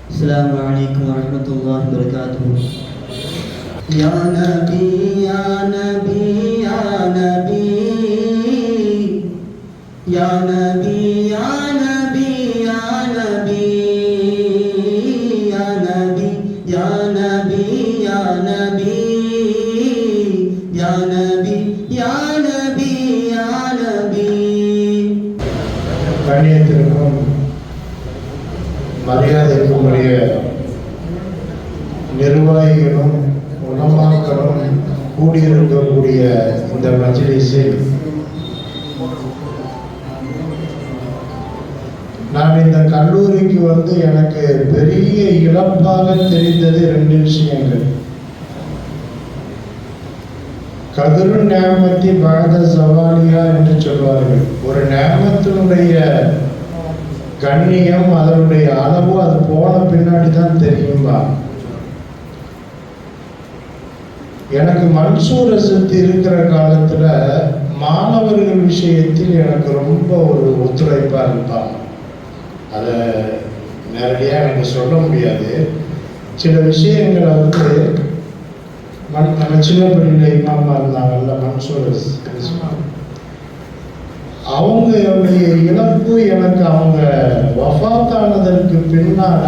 السلام عليكم ورحمة الله وبركاته. يا نبي يا نبي يا نبي يا نبي يا نبي يا نبي يا نبي يا نبي يا نبي يا نبي يا نبي يا نبي. கண்ணியத்திற்கும் மரியாதைக்கும் உரிய நிர்வாகிகளும் உலமாக்களும் கூடியிருக்கக்கூடிய இந்த மஜ்லிஸில் நான் இந்த கல்லூரிக்கு வந்து எனக்கு பெரிய இழப்பாக தெரிந்தது 2 விஷயங்கள். கதிரு நியாமத்தி பாத சவாலியா என்று சொல்வார்கள். ஒரு நியாமத்தினுடைய கண்ணியம், அதனுடைய அளவு அது போன பின்னாடி தான் தெரியும்பா. எனக்கு மன்சூர் அசத் இருக்கிற காலத்துல மாணவர்கள் விஷயத்தில் எனக்கு ரொம்ப ஒரு ஒத்துழைப்பா இருப்பாங்க. அதை நேரடியாக எனக்கு சொல்ல முடியாது. சில விஷயங்களை வந்து நம்ம சின்ன பள்ளியில இமாமா இருந்தாங்கல்ல மன்சூர் அவங்களுடைய இழப்பு எனக்கு அவங்க வஃபாத்தானதற்கு பின்னால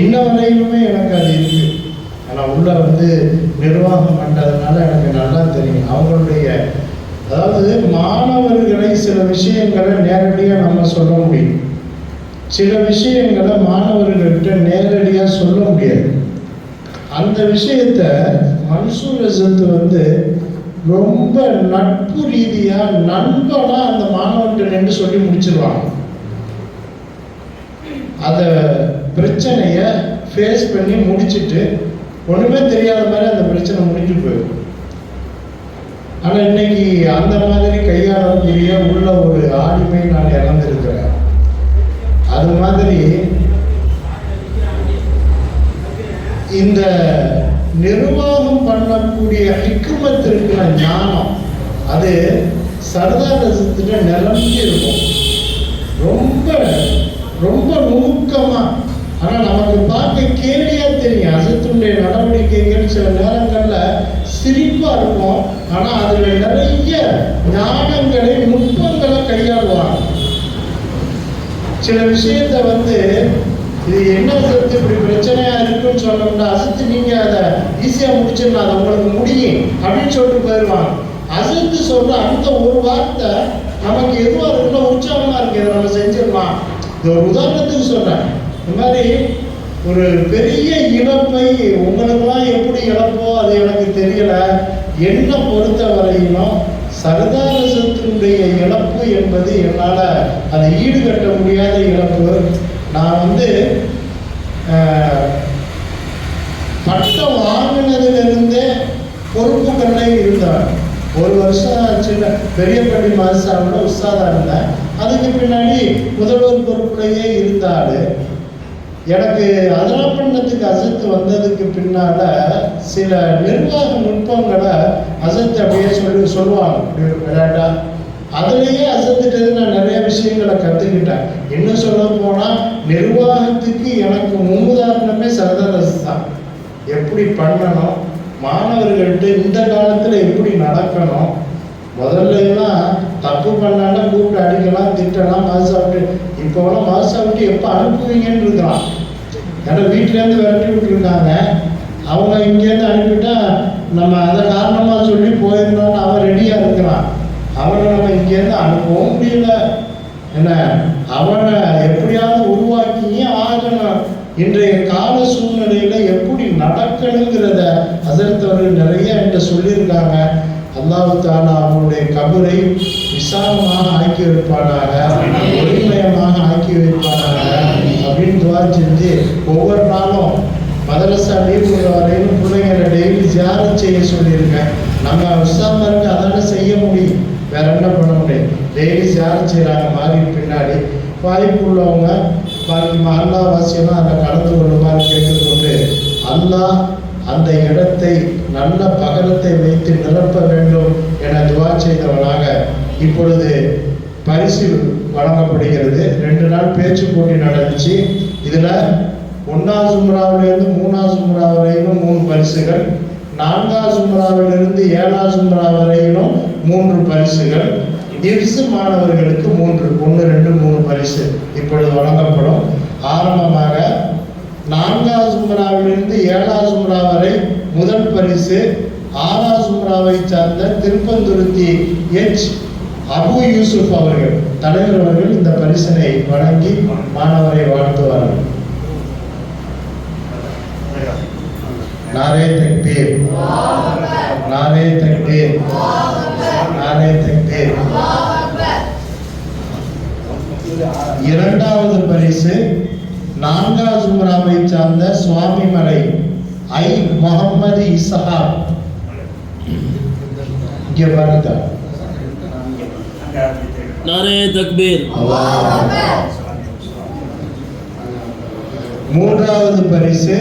இன்ன வரையிலுமே எனக்கு அது இருக்கு. ஆனால் உள்ள வந்து நிர்வாகம் பண்ணதுனால எனக்கு நல்லா தெரியும். அவங்களுடைய அதாவது மாணவர்களை சில விஷயங்களை நேரடியாக நம்ம சொல்ல முடியும், சில விஷயங்களை மாணவர்கள்கிட்ட நேரடியாக சொல்ல முடியாது. அந்த விஷயத்த மன்சூர் அசத் வந்து ரொம்ப நட்பு ரீதியா நண்பனா அந்த மாணவன்கிட்ட நின்று சொல்லி முடிச்சிருவாங்க. அத பிரச்சனைய ஃபேஸ் பண்ணி முடிச்சுட்டு ஒண்ணுமே தெரியாத மாதிரி அந்த பிரச்சனை முடிஞ்சு போயிடும். ஆனா இன்னைக்கு அந்த மாதிரி கையாளக்கூடிய உள்ள ஒரு ஆளுமை நான் இழந்திருக்கிறேன். அது மாதிரி இந்த நிர்வாகம் பண்ணக்கூடிய ஹிக்மத்திற்கு ஞானம் அது சர்தார் அசத்திட்ட நிரம்பி இருக்கும். ரொம்ப ரொம்ப நுணுக்கமா. ஆனா நமக்கு பார்க்க கேலியா தெரியும். அசத்துடைய நடவடிக்கைகள் சில நேரங்கள்ல சிரிப்பா இருக்கும். ஆனா அதுல நிறைய ஞானங்களை நுட்பங்களை கையாளுவாங்க. சில விஷயத்த வந்து இது என்ன அசத்து இப்படி பிரச்சனையா இருக்குன்னு சொன்னோம்னா அசத்து நீங்க அதை ஈஸியா முடிச்சிடலாம், அது உங்களுக்கு முடியும் அப்படின்னு சொல்லிட்டு போயிடுவாங்க. அசத்து சொல்ற அந்த ஒரு வார்த்தை நமக்கு எதுவா இருக்குன்னா உற்சாகமா இருக்கு, இதை நம்ம செஞ்சிடலாம். இது ஒரு உதாரணத்துக்கு சொல்றேன். இந்த மாதிரி ஒரு பெரிய இழப்பை உங்களுக்கெல்லாம் எப்படி இழப்போ அது எனக்கு தெரியல. என்ன பொறுத்த வரையிலும் சர்தார் அசத்தினுடைய இழப்பு என்பது என்னால அதை ஈடுகட்ட முடியாத இழப்பு. நான் வந்து பட்டம் வாங்கினதுலேருந்தே பொறுப்புகளில் இருந்தார். 1 வருஷம் சின்ன பெரிய பள்ளி மாசாவில் உஸ்தாதா இருந்தேன். அதுக்கு பின்னாடி முதல்வர் பொறுப்புலையே இருந்தார். எனக்கு அதனாப்பண்ணத்துக்கு அசத்து வந்ததுக்கு பின்னால சில நிர்வாக நுட்பங்களை அசத்து அப்படியே சொல்லுவாங்க விளையாட்டா. அதுலேயே அசத்துட்டது நான் நிறைய விஷயங்களை கற்றுக்கிட்டேன். இன்னும் சொல்ல போனால் நிர்வாகத்துக்கு எனக்கு முன்னுதாரணமே சர்தார் அசத் தான். எப்படி பண்ணணும், மாணவர்கள்ட்ட இந்த காலத்தில் எப்படி நடக்கணும். முதல்ல எல்லாம் தப்பு பண்ணாலும் கூப்பிட்டு அடிக்கலாம், திட்டலாம், மாசாவிட்டு. இப்போலாம் மாசாவிட்டு எப்போ அனுப்புவீங்கன்னு இருக்கிறான். ஏன்னா வீட்டிலேருந்து விரட்டி விட்டுருக்காங்க. அவங்க இங்கேருந்து அனுப்பிட்டா நம்ம அதை காரணமாக சொல்லி போயிருந்தோன்னு அவன் ரெடியாக இருக்கிறான். அவனை நம்ம இங்கேருந்து அனுப்பவும் முடியல. என்ன அவனை எப்படியாவது உருவாக்கியே ஆகணும். இன்றைய கால சூழ்நிலையில எப்படி நடக்கணுங்கிறத ஹஸரத் நிறைய என்கிட்ட சொல்லியிருக்காங்க. அல்லாஹ் தஆலா அவனுடைய கபரை விசாலமாக ஆக்கி வைப்பானாக, ஒளிமயமாக ஆக்கி வைப்பானாக அப்படின்னு துவா செஞ்சு ஒவ்வொரு நாளும் மதரசா லீவு வரையிலும் பிள்ளைங்களை டெய்லி ஜியாரத் செய்ய சொல்லியிருக்கேன். நம்ம உஸ்தாமாருக்கு அதான செய்ய முடியும், வேற என்ன பண்ண முடியும். டெய்லி ஜியாரத் செய்கிறாங்க. மாறி பின்னாடி வாய்ப்பு உள்ளவங்க அல்லாஹ் வாசியெல்லாம் அதில் கலந்து கொள்ளுமாறு கேட்டுக்கொண்டு அல்லாஹ் அந்த இடத்தை நல்ல பகலத்தை வைத்து நிரப்ப வேண்டும் என துவா செய்தவனாக இப்பொழுது பரிசு வழங்கப்படுகிறது. 2 நாள் பேச்சு போட்டி நடந்துச்சு. இதுல 1வது சும்ராவிலிருந்து 3வது சும்ரா வரையிலும் 3 பரிசுகள், 4வது சும்ராவிலிருந்து 7வது சும்ரா வரையிலும் 3 பரிசுகள், ஹிஃப்ஸ் மாணவர்களுக்கு 1, 2, 3 பரிசு இப்பொழுது வழங்கப்படும். ஆரம்பமாக 4வது சும்ராவிலிருந்து 7வது சும்ரா வரை முதல் பரிசு 6வது சும்ராவை சார்ந்த திருப்பந்துருத்தி எச் அபு யூசுப் அவர்கள், தலைவர் அவர்கள் இந்த பரிசினை வழங்கி மாணவரை வாழ்த்துவார்கள். நாரே தக்பீர், நாரே தக்பீர், நாரே தக்பீர். 2வது பரிசு 4வது சும்ராவை சார்ந்த சுவாமிமலை ஐ முகமது இஸ்ஹாக். இங்கே பாருங்க. नारे तकबीर। 3வது பரிசு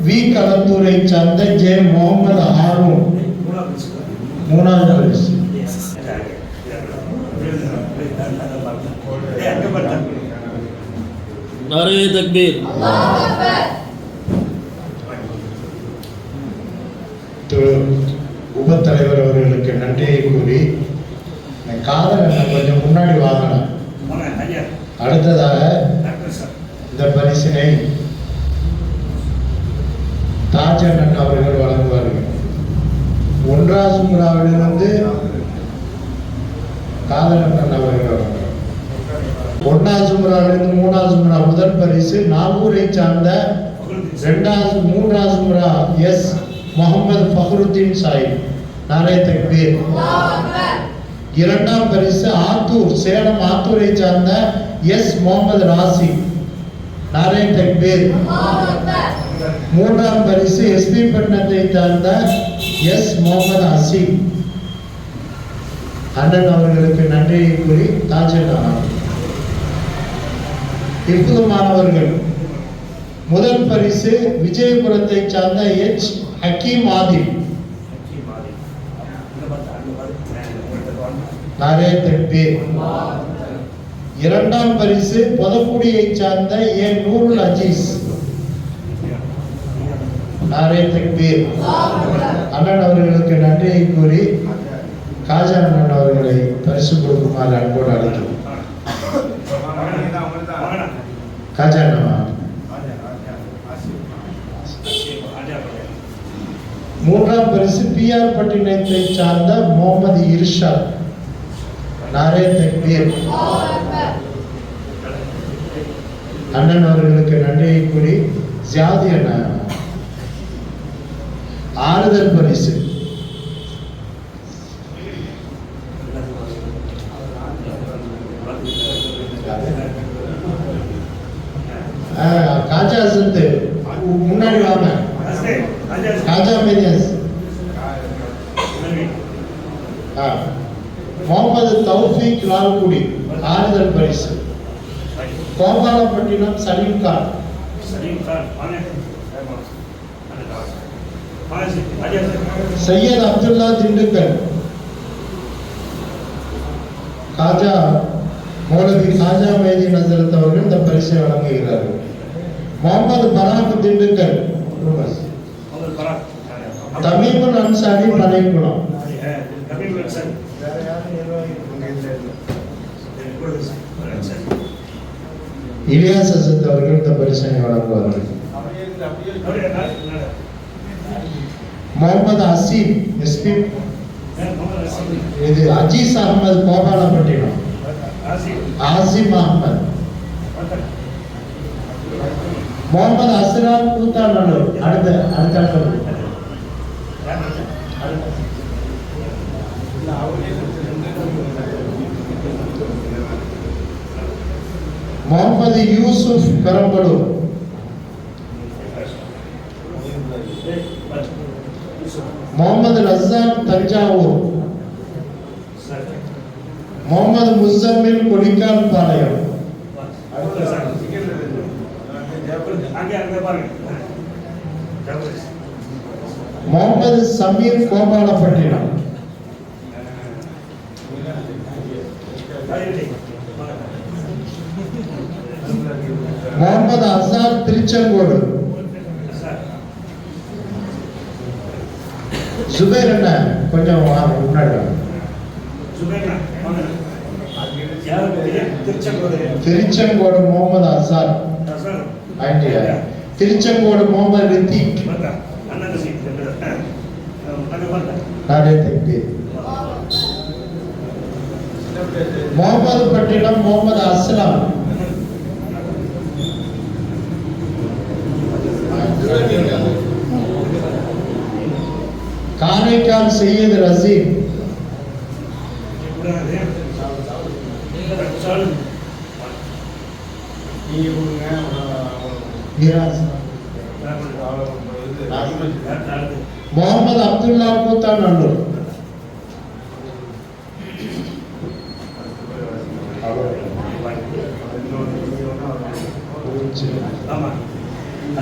வி களத்தூரை சார்ந்த ஜே முகமது ஹாரூன். 3வது பரிசு. नारे तकबीर। உப தலைவர் அவர்களுக்கு நன்றியை கூறி காதலனை கொஞ்சம் முன்னாடி வாங்கணும். அடுத்ததாக இந்த பரிசினை தாஜண்ணன் அவர்கள் வழங்குவார்கள். 1வது சும்ராவிலிருந்து காதலண்ணன் அவர்கள் வழங்குவார். 1வது சும்ராவிலிருந்து 3வது சும்ரா முதல் பரிசு நாகூரை சார்ந்த 3வது சும்ரா எஸ் முகமது ஃபஹருத்தீன் சாஹிப். நாரே தக்பீர். 2ஆம் பரிசு ஆத்தூர் சேலம் ஆத்தூரை சார்ந்த எஸ் முகமது ராசி. நாரே தக்பீர். 3ஆம் பரிசு எஸ்பி பட்டணத்தை சார்ந்த எஸ் முகமது அசீம். அண்ணன் அவர்களுக்கு நன்றியை கூறி தாஜண்ணன். இப்போது மாணவர்கள் முதல் பரிசு விஜயபுரத்தை சார்ந்த எச் ஹக்கீம் ஆதில். நாரே தக்பீர். 2ஆம் பரிசு பொதக்குடியை சார்ந்த ஏ நூருல் அஜீஸ். நாரே தக்பீர். அண்ணன் அவர்களுக்கு நன்றியை கூறி காஜா அண்ணன் அவர்களை பரிசு கொடுக்குமாறு அன்போடு அழைக்கிறோம். காஜா அண்ணா. 3ஆம் பரிசு பிஆர் பட்டினத்தை சார்ந்த முகமது இர்ஷாத். நாரே தக்பீர். அண்ணன் அவர்களுக்கு நன்றியை கூறி ஜியாதி அண்ணா. ஆறுதல் பரிசு காஜா சத்து முன்னாடி வாங்க. காஜா மேஜஸ் முகமது தௌஃபீக் லால்குடி. ஆறுதல் பரிசு கோபாலப்பட்டினம் சலீம் கான். சையத் அப்துல்லா திண்டுக்கல். காஜா மௌலவி காஜா மேதி நசரத் அவர்கள் இந்த பரிசை வழங்குகிறார்கள். முகமது பராக் திண்டுக்கல். தமீமுல் அன்சாரி பனைக்குளம். இலியாஸ் அசத் அவர்கள் இந்த பரிசனை வழங்குவார்கள். முகமது அசீம் எஸ்பி. இது அஜீஸ் அகமது கோபாலப்பட்டினம். ஆசிம் அகமது. முகமது அஸ்ரார் கூத்தாநல்லூர். அடுத்த முகமது யூசுப் பெரம்பலூர். முகமது ரஸாக் தஞ்சாவூர். முகமது முசம்மில் கொடிக்கால் பாளையம். முகமது சமீர் கோபாலப்பட்டினம். முகமது அசாத் திருச்செங்கோடு. சுபேர் என்ன கொஞ்சம் முன்னாடி. திருச்செங்கோடு முகமது அசாத். திருச்செங்கோடு முகமது ரித்திக். முகமது பட்டினம் முகமது அஸ்லாம். காரைக்கால் சையது ரசீம். முகமது அப்துல்லா கூத்தாநல்லூர்.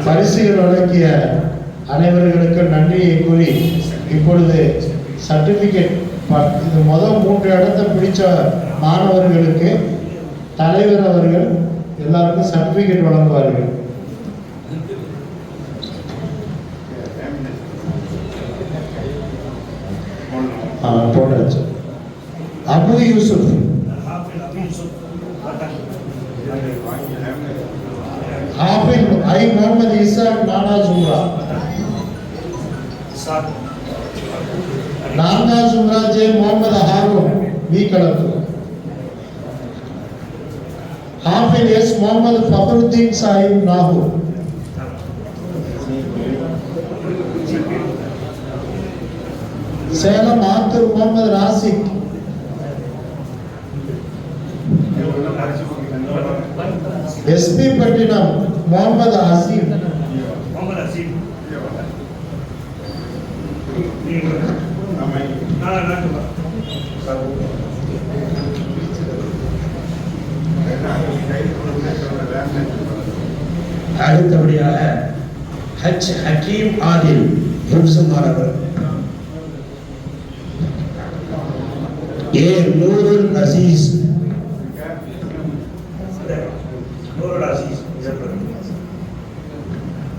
பரிசுகள் வழங்கிய அனைவர்களுக்கு நன்றியை கூறி இப்பொழுது சர்டிபிகேட் இது முதல் 3 இடத்தை பிடிச்ச மாணவர்களுக்கு தலைவர் அவர்கள் எல்லாருக்கும் சர்டிபிகேட் வழங்குவார்கள். போட்டாச்சு. அபு யூசுப். ஹாஃபில் ஐ முகமது இசாக் நானா ஜும்ரா. நானா ஜும்ரா ஜே முகமது ஹாரூன் வி கலப்பு. ஹாஃபில் எஸ் முகமது ஃபக்ருத்தீன் சாஹிப் நாகூர். சேலம் ஆத்தூர் முகமது ராசிக். எஸ்பி பட்டினம் முகமது அசீம். அடுத்தபடியாக ஹஜ் ஹக்கீம் ஆதில் மாணவர். ஏ நூருல் அசீஸ்.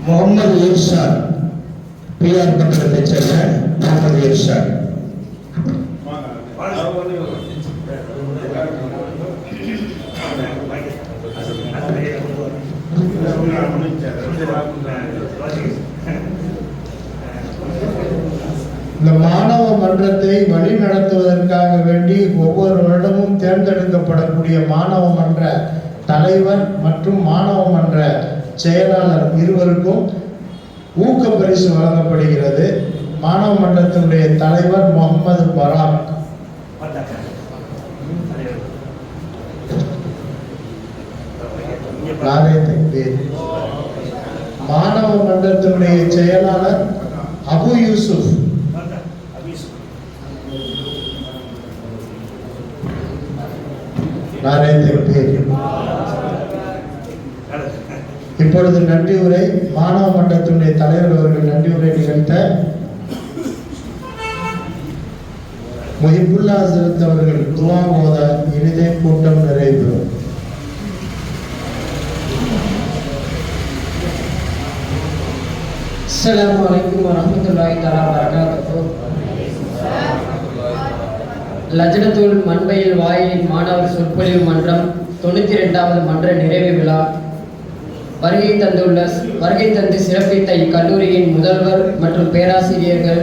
முகமது இர்ஷாத். பிஆர் பட்டணத்தைச் சேர்ந்த முகமது இர்ஷாத். இந்த மாணவ மன்றத்தை வழி நடத்துவதற்காக வேண்டி ஒவ்வொரு வருடமும் தேர்ந்தெடுக்கப்படக்கூடிய மாணவ மன்ற தலைவர் மற்றும் மாணவ மன்ற செயலாளர் இருவருக்கும் ஊக்க பரிசு வழங்கப்படுகிறது. மாணவ மன்றத்தினுடைய தலைவர் முகமது பராக். மாணவ மன்றத்தினுடைய செயலாளர் அபு யூசுப். இப்பொழுது நன்றி உரை மாணவ மன்றத்தினுடைய தலைவர் அவர்கள் நன்றி உரை நிகழ்த்த முஹிபுல்லா ஹசரத் அவர்கள் துஆ ஓத இனிதே கூட்டம் நிறைவு. அஸ்ஸலாமு அலைக்கும் வரஹ்மத்துல்லாஹி தஆலா வபரகாத்துஹு. லஜ்னத்துல் மன்பையில் வாயிலின் மாணவர் சொற்பொழிவு மன்றம் 92வது மன்ற நிறைவு விழா வருகை தந்து சிறப்பித்த இக்கல்லூரியின் முதல்வர் மற்றும் பேராசிரியர்கள்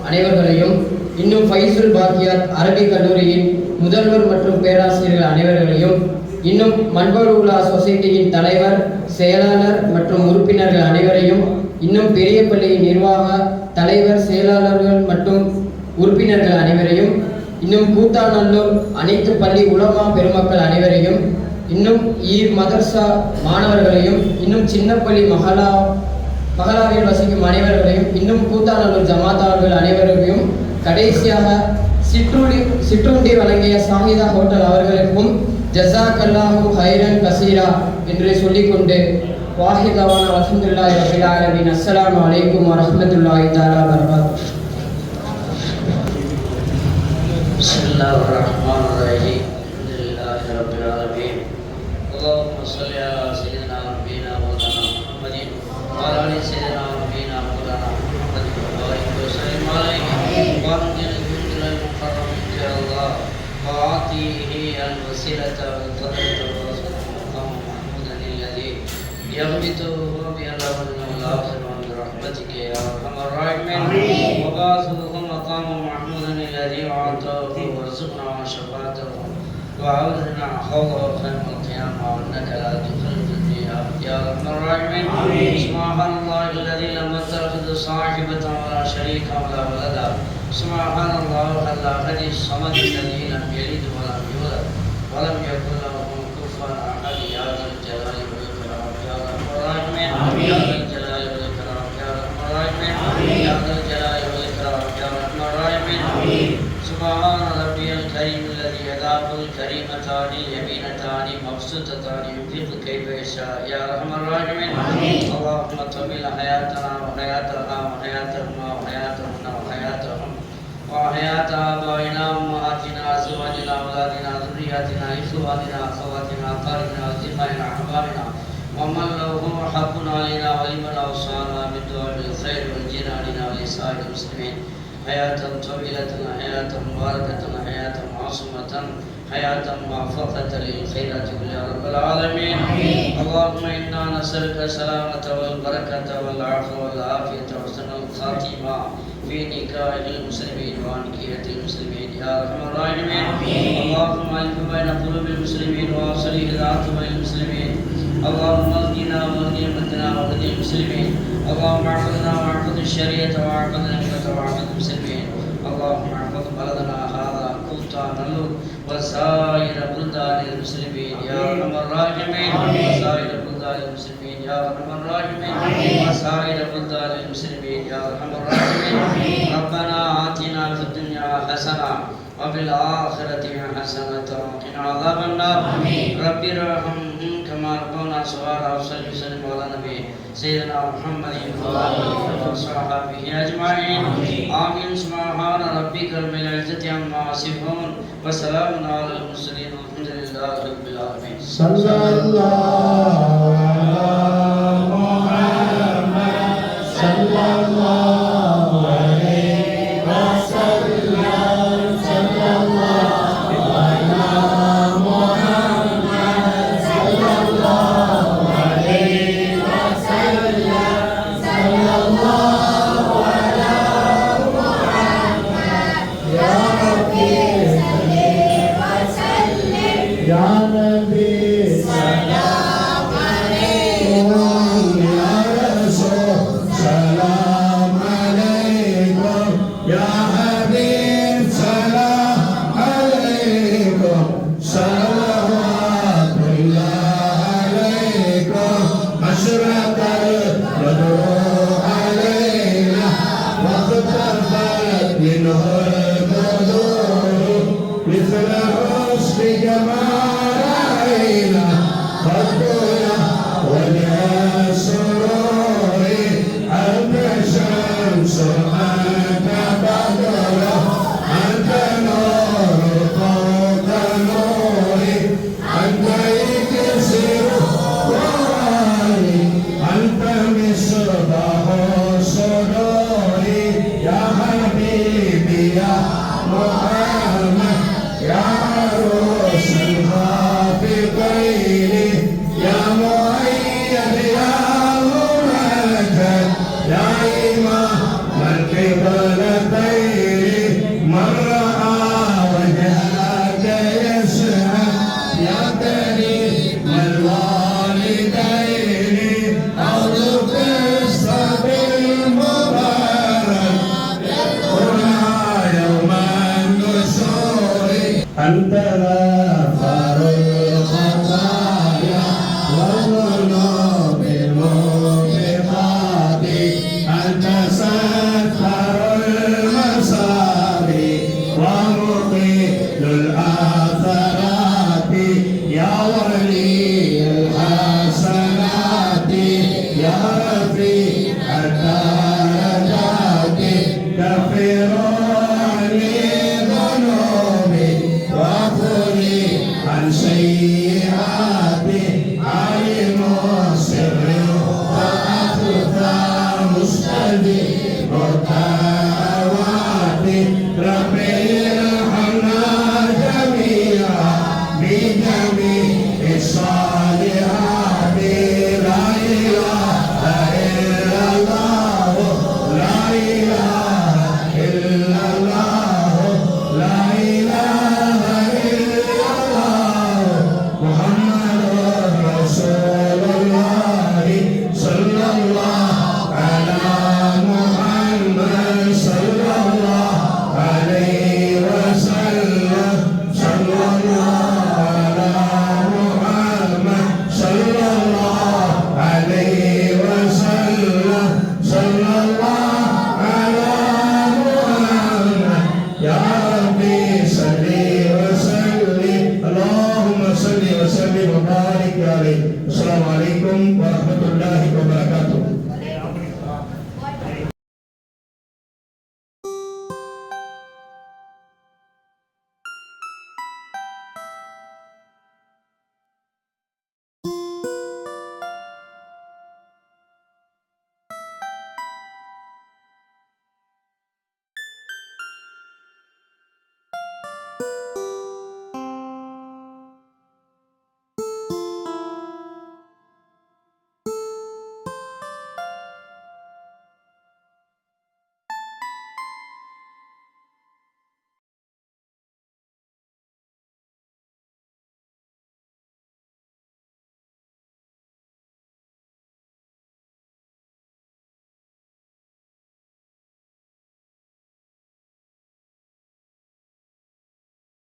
அனைவர்களையும், இன்னும் ஃபைசுல் பாக்கியாத் அரபி கல்லூரியின் முதல்வர் மற்றும் பேராசிரியர்கள் அனைவர்களையும், இன்னும் மன்பருல்லா சொசைட்டியின் தலைவர், செயலாளர் மற்றும் உறுப்பினர்கள் அனைவரையும், இன்னும் பெரிய பள்ளியின் நிர்வாக தலைவர், செயலாளர்கள் மற்றும் உறுப்பினர்கள் அனைவரையும், இன்னும் கூத்தாநல்லூர் அனைத்து பள்ளி உலமா பெருமக்கள் அனைவரையும், இன்னும் ஈர் மதர்சா மாணவர்களையும், இன்னும் சின்னப்பள்ளி மகளாவில் வசிக்கும் அனைவர்களையும், இன்னும் கூத்தாநல்லூர் ஜமாத்தார்கள் அனைவரையும், கடைசியாக சிற்றுண்டி வழங்கிய சாஹிதா ஹோட்டல் அவர்களுக்கும் ஜஸாக்கல்லாஹு ஹைரன் கசீரா என்று சொல்லிக்கொண்டு வாஹிதவான அல்ஹம்துலில்லாஹி ரப்பில் ஆலமீன். அஸ்ஸலாமு அலைக்கும் வரஹ்மத்துல்லாஹி தஆலா வபரகாத்துஹு. பிஸ்மில்லாஹிர் ரஹ்மானிர் ரஹீம். அல்ஹம்துலில்லாஹி ரப்பில் ஆலமீன். அல்லாஹும்ம ஸல்லி அலா சய்யிதினா முஹம்மதின் آل سيدنا ونبينا مولانا محمد وبارك وسلم عليه وانزل منزل المكرم يا الله وآتيه الوسيلة والفضيلة والرسول المقام محمودا الذي يغبطه بالأول والآخر برحمتك يا أرحم الراحمين وبعثه مقام محمودا الذي وعدته وارزقنا شفاعته وعوذنا حوضه يوم القيامة وإنك لا تخلف الدنيا يا أرحم الراحمين سبحان الله الذي لم يتخذ صاحبة ولا شريكا ولا ولدا سبحان الله الأحد الصمد الذي لم يلد ولم يولد ولم يكن له كفوا أحد يا ذا الجلال والإكرام يا أرحم الراحمين يا ذا الجلال والإكرام يا أرحم الراحمين يا ذا الجلال والإكرام يا أرحم الراحمين سبحان ربي الكريم الذي يداه الكريمتان اليمينتان مبسوطتان ينفق كيف يشاء يا أرحم الراحمين اللهم طول حياتنا وحياتها وحياتهما وحياتهن وحياتهم وحياة آبائنا وأمهاتنا أزواجنا أولادنا ذرياتنا إخواننا أخواتنا أقاربنا أصدقائنا أحبابنا ومن له حق علينا ولمن أوصانا بالدعاء بالخير والجيراننا ولسائر المسلمين حياة طويلة حياة مباركة حياة معصومة حياة موفقة للخيرات يا رب العالمين اللهم إنا نسألك السلامة والبركة والعفو والعافية وحسن الخاتمة في نكاح المسلمين وأنكية المسلمين يا أرحم الراحمين اللهم ألف بين قلوب المسلمين وأصلح ذات بين المسلمين اللهم اهدنا واهد امتنا واهد المسلمين اللهم احفظنا واحفظ الشريعة واحفظ الأمة واحفظ المسلمين اللهم احفظ بلدنا هذا كوتا نلور وسائر بلدان المسلمين يا أرحم الراحمين وسائر بلدان المسلمين يا أرحم الراحمين وسائر بلدان المسلمين يا أرحم الراحمين ربنا آتنا في الدنيا حسنة وفي الآخرة حسنة وقنا عذاب النار رب ارحمهم كما ربونا صغارا وصل وسلم على نبي سيدنا محمد وعلى آله وصحبه أجمعين آمين سبحان ربك رب العزة عما يصفون وسلام على المرسلين والحمد لله رب العالمين صلى الله على محمد صلى الله عليه وسلم صلى الله على محمد صلى الله عليه وسلم صلى الله على محمد يا ربي صل وسلم يا نبي سلام عليكم يا رسول سلام عليكم يا حبيب سلام عليكم صلوات الله عليكم أشرف